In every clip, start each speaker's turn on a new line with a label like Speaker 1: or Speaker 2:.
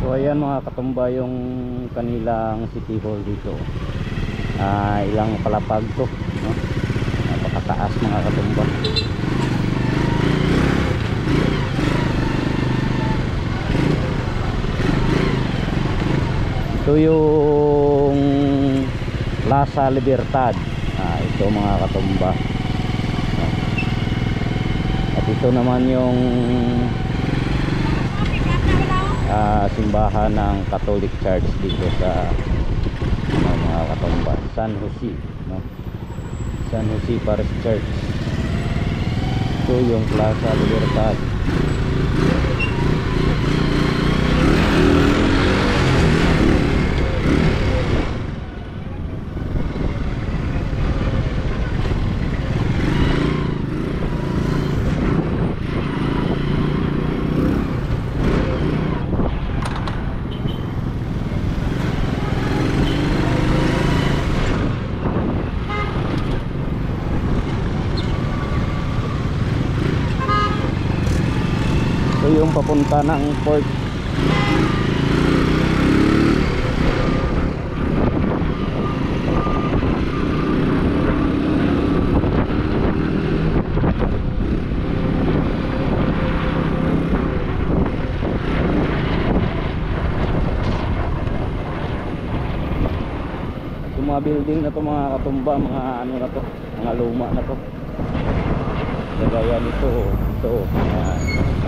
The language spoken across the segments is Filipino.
Speaker 1: So ayan mga katumba yung kanilang city hall dito. Ilang palapag to, no? Napakataas mga katumba. Ito yung Plaza Libertad. Ito mga katumba. At ito naman yung simbahan ng Catholic Church dito sa mga katumba, San Jose, no? San Jose Parish Church. Ito yung Plaza Libertad. Yung papunta ng port. Yung mga building na to mga katumba, mga ano na to, mga luma na to. Kagaya nito, ito,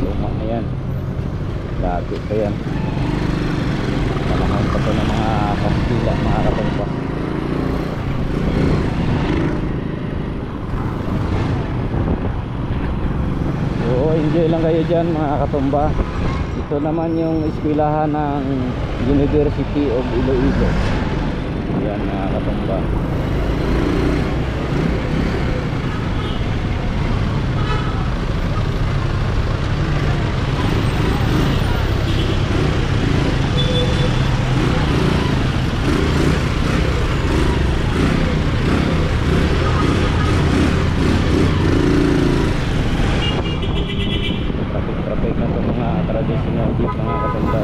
Speaker 1: luma na yan. Dati pa yan. Panahon pa to ng mga Kastila, mga katumba. So enjoy lang kayo dyan mga katumba. Ito naman yung eskwelahan ng University of Iloilo. Yan mga katumba. Traffic na ito mga traditional jeep mga katumba.